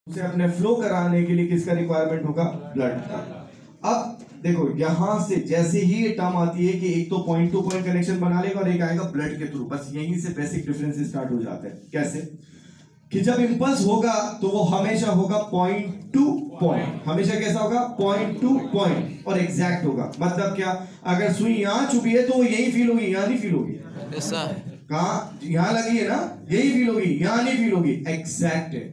उसे अपने फ्लो कराने के लिए किसका रिक्वायरमेंट होगा? ब्लड का। अब देखो यहां से जैसे ही ये टर्म आती है कि एक तो पॉइंट टू पॉइंट कनेक्शन बना लेगा और एक आएगा ब्लड के थ्रू, बस यहीं से बेसिक डिफरेंस स्टार्ट हो जाते हैं। कैसे कि जब इंपल्स होगा तो वो हमेशा होगा पॉइंट टू पॉइंट, हमेशा कैसा होगा? पॉइंट टू पॉइंट, और एग्जैक्ट होगा। मतलब क्या? अगर सुई यहां चुभी है तो वो यही फील होगी, यहां नहीं फील होगी। ऐसा कहाँ? यहां लगी है ना, यही फील होगी, यहां नहीं फील होगी। एग्जैक्ट है,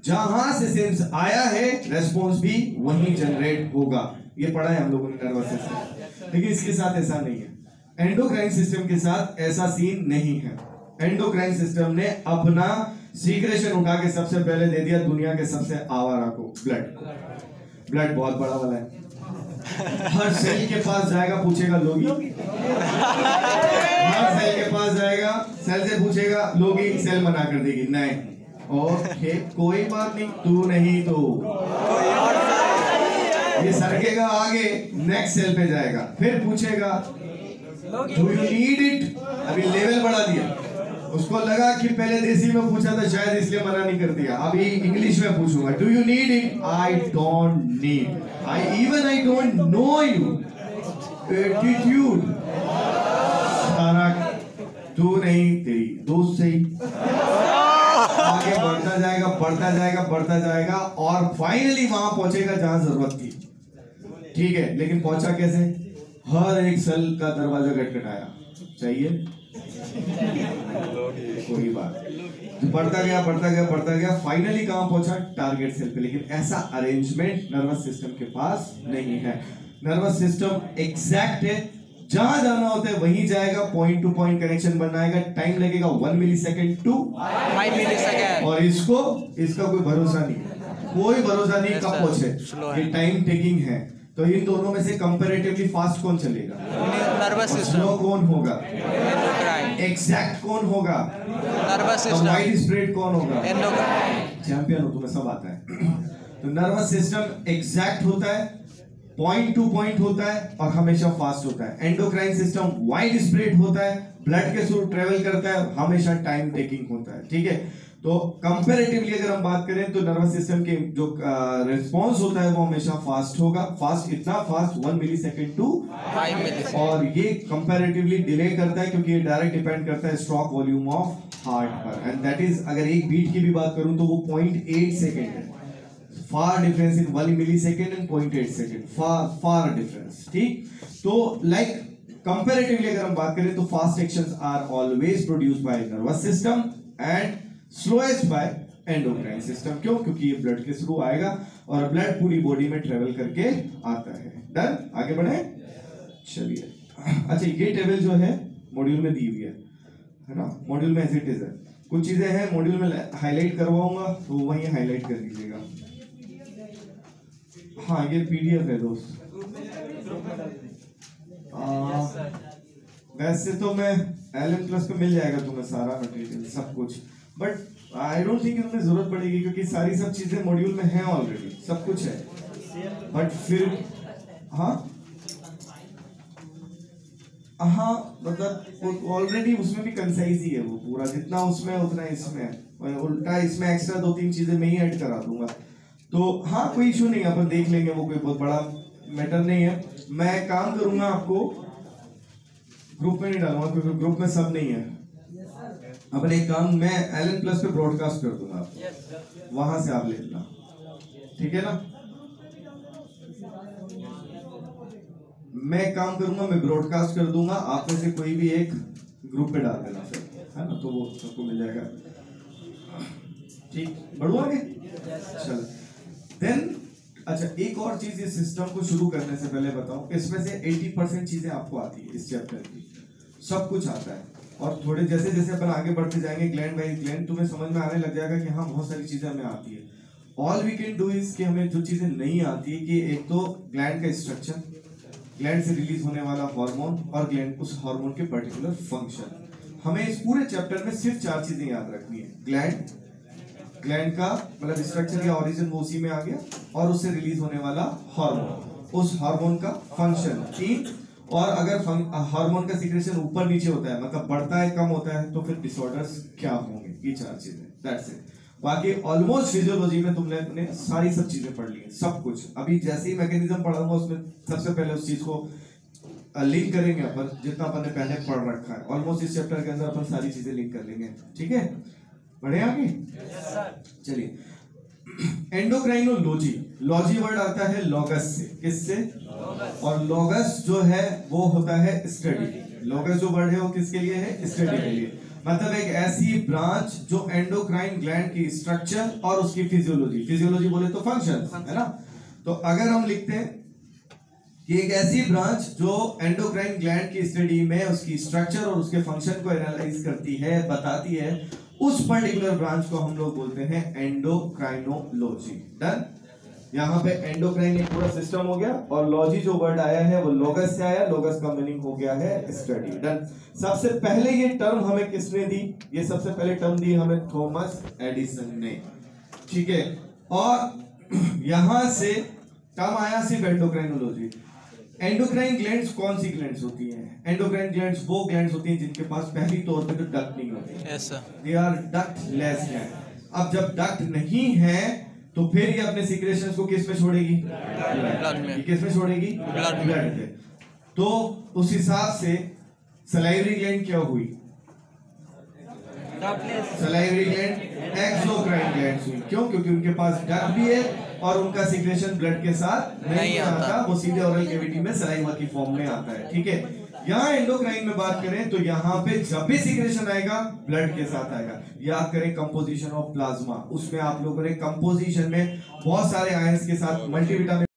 जहां से सेंस आया है रेस्पॉन्स भी वहीं जनरेट होगा। ये पढ़ा है हम लोगों ने नर्वस सिस्टम। लेकिन इसके साथ ऐसा नहीं है, एंडोक्राइन सिस्टम के साथ ऐसा सीन नहीं है। एंडोक्राइन सिस्टम ने अपना सीक्रेशन उठा के सबसे पहले दे दिया दुनिया के सबसे आवारा को, ब्लड। ब्लड बहुत बड़ा वाला है, हर सेल के पास जाएगा, पूछेगा लोगी। हर सेल के पास जाएगा, सेल से पूछेगा लोगी, सेल मना कर देगी, नहीं। ओके कोई बात नहीं, तू नहीं तो ये सरकेगा आगे, नेक्स्ट सेल पे जाएगा, फिर पूछेगा डू यू नीड इट। अभी लेवल बढ़ा दिया, उसको लगा कि पहले देसी में पूछा था शायद इसलिए मना नहीं कर दिया, अभी इंग्लिश में पूछूंगा do you need it. I don't need, I don't know you. Attitude सारा तू नहीं, तेरी दोस्त सही। आगे बढ़ता जाएगा, बढ़ता जाएगा, बढ़ता जाएगा, और फाइनली वहां पहुंचेगा जहां जरूरत थी। ठीक है, लेकिन पहुंचा कैसे? हर एक सेल का दरवाजा खटखटाया, चाहिए कोई बात, बढ़ता गया, बढ़ता गया, बढ़ता गया, फाइनली कहां पहुंचा? टारगेट सेल पे। लेकिन ऐसा अरेंजमेंट नर्वस सिस्टम के पास नहीं है। नर्वस सिस्टम एग्जैक्ट है, जहां जाना होता है वहीं जाएगा, पॉइंट टू पॉइंट कनेक्शन बनाएगा, टाइम लगेगा 1 मिलीसेकंड टू 5 मिलीसेकंड। और इसका कोई भरोसा नहीं, कोई भरोसा नहीं कब पहुंचे, ये टाइम टेकिंग है। तो इन दोनों में से कंपैरेटिवली फास्ट कौन चलेगा? Nervous system. स्लो कौन होगा? एंडोक्राइन। एग्जैक्ट कौन होगा? Nervous system. वाइड स्प्रेड कौन होगा? एंडोक्राइन। चैंपियन हो, तुम्हें सब आता है। तो नर्वस सिस्टम एग्जैक्ट होता है, पॉइंट टू पॉइंट होता है और हमेशा फास्ट होता है। एंडोक्राइन सिस्टम वाइड स्प्रेड होता है, ब्लड के थ्रू ट्रेवल करता है, हमेशा टाइम टेकिंग होता है। ठीक है, तो कंपैरेटिवली अगर हम बात करें तो नर्वस सिस्टम के जो रिस्पांस होता है वो हमेशा फास्ट होगा। फास्ट इतना फास्ट 1 मिलीसेकंड टू 5 मिलीसेकंड। और ये कंपैरेटिवली डिले करता है क्योंकि ये डायरेक्ट डिपेंड करता है स्ट्रोक वॉल्यूम ऑफ हार्ट पर, एंड दैट इज, अगर एक बीट की भी बात करूं तो वो 0.8 सेकंड है। Far difference in 1 millisecond and 0.8 second, far difference. ठीक, तो लाइक कंपैरेटिवली अगर हम बात करें तो fast actions are always produced by nervous system and slowest by endocrine system. क्यों? क्योंकि ये ब्लड के थ्रू आएगा और ब्लड पूरी बॉडी में ट्रेवल करके आता है। डन, आगे बढ़े, चलिए। अच्छा, ये टेबल जो है मॉड्यूल में दी हुई है ना, मॉड्यूल में एज इट इज है। कुछ चीजें हैं मॉड्यूल में हाईलाइट करवाऊंगा तो वहीं हाईलाइट कर लीजिएगा। हाँ, ये पीडीएफ है दोस्त। वैसे तो मैं LM प्लस पे मिल जाएगा तुम्हें सारा मटेरियल, सब कुछ, बट आई डोंट थिंक तुम्हें जरूरत पड़ेगी क्योंकि सारी सब चीजें मॉड्यूल में हैं ऑलरेडी, सब कुछ है। बट फिर हाँ मतलब ऑलरेडी उसमें भी कंसाइज ही है वो पूरा, जितना उसमें उतना इसमें, उल्टा इसमें एक्स्ट्रा 2-3 चीजें मैं ही ऐड करा दूंगा। तो हाँ, कोई इशू नहीं, अपन देख लेंगे, वो कोई बहुत बड़ा मैटर नहीं है। मैं काम करूंगा, आपको ग्रुप में नहीं डालूंगा क्योंकि ग्रुप में सब नहीं है। अपन एक काम, मैं LM प्लस पे ब्रॉडकास्ट कर दूंगा आपको, वहां से आप ले लेना, ठीक है ना। मैं काम करूंगा, मैं ब्रॉडकास्ट कर दूंगा, आप में से कोई भी एक ग्रुप पे डाल देना फिर, है ना, तो वो सबको मिल जाएगा। ठीक, बढ़ुआगे, चलो देन। अच्छा, एक और चीज इस सिस्टम को शुरू करने से पहले बताऊं, इसमें से 80% चीजें आपको आती है इस चैप्टर की, सब कुछ आता है। और थोड़े जैसे जैसे अपन आगे बढ़ते जाएंगे ग्लैंड बाय ग्लैंड, तुम्हें समझ में आने लग जाएगा कि हाँ, बहुत सारी चीजें हमें आती है। All we can do is कि हमें जो चीजें नहीं आती है कि एक तो ग्लैंड का स्ट्रक्चर, ग्लैंड से रिलीज होने वाला हार्मोन और ग्लैंड उस हार्मोन के पर्टिकुलर फंक्शन। हमें इस पूरे चैप्टर में सिर्फ 4 चीजें याद रखनी है। ग्लैंड का मतलब स्ट्रक्चर या ओरिजिन वो उसी में आ गया, और उससे रिलीज होने वाला हार्मोन, उस हार्मोन का फंक्शन 3, और अगर हार्मोन का सीक्रेशन ऊपर नीचे होता है, मतलब बढ़ता है कम होता है, तो फिर डिसऑर्डर्स क्या होंगे, ये 4 चीजें, दैट्स इट। बाकी ऑलमोस्ट फिजियोलॉजी में तुमने सारी सब चीजें पढ़ ली है, सब कुछ। अभी जैसे ही मैकेनिज्म पढ़ाऊंगा उसमें सबसे पहले उस चीज को लिंक करेंगे अपन, जितना अपन ने पहले पढ़ रखा है। ऑलमोस्ट इस चैप्टर के अंदर अपन सारी चीजें लिंक कर लेंगे, ठीक है। बढ़े आगे, चलिए। एंडोक्राइनोलॉजी, लॉजी वर्ड आता है लॉगस से, किससे? और लॉगस जो है वो होता है स्टडी। लॉगस जो वर्ड है वो किसके लिए है? स्टडी के लिए। मतलब एक ऐसी ब्रांच जो एंडोक्राइन ग्लैंड की स्ट्रक्चर और उसकी फिजियोलॉजी, फिजियोलॉजी बोले तो फंक्शन है ना। तो अगर हम लिखते हैं कि एक ऐसी ब्रांच जो एंडोक्राइन ग्लैंड की स्टडी में उसकी स्ट्रक्चर और उसके फंक्शन को एनालाइज करती है, बताती है, उस पर्टिकुलर ब्रांच को हम लोग बोलते हैं एंडोक्राइनोलॉजी। डन। यहाँ पे एंडोक्राइन एक पूरा सिस्टम हो गया, और लॉजी जो वर्ड आया है वो लोगस से आया, लोगस का मीनिंग हो गया है स्टडी। डन। सबसे पहले ये टर्म हमें किसने दी? ये सबसे पहले टर्म दी हमें थॉमस एडिसन ने, ठीक है। और यहां से टर्म आया सिर्फ एंडोक्राइनोलॉजी। एंडोक्राइन ग्लैंड्स कौन सी ग्लैंड्स होती हैं? एंडोक्राइन ग्लैंड्स वो ग्लैंड्स होती हैं जिनके पास पहली तौर पे तो डक्ट नहीं होती। Yes, sir. They are ductless gland. अब जब डक्ट नहीं है तो फिर ये अपने सीक्रेशंस को किस में छोड़ेगी? ब्लड में। ये किस में छोड़ेगी? ब्लड में। तो उस हिसाब से सलाइवरी ग्लैंड क्या हुई? सलाइवरी ग्लैंड एक्सोक्राइन ग्लैंड्स हुई। क्यों? क्योंकि उनके पास डक्ट भी है और उनका सीक्रेशन ब्लड के साथ नहीं आता, वो सीधे ओरल कैविटी में सलाइवा की फॉर्म में आता है, ठीक है। यहाँ एंडोक्राइन में बात करें तो यहाँ पे जब भी सीक्रेशन आएगा ब्लड के साथ आएगा। याद करें कंपोजिशन ऑफ प्लाज्मा, उसमें आप लोगों ने कंपोजिशन में बहुत सारे आयंस के साथ मल्टीविटामिन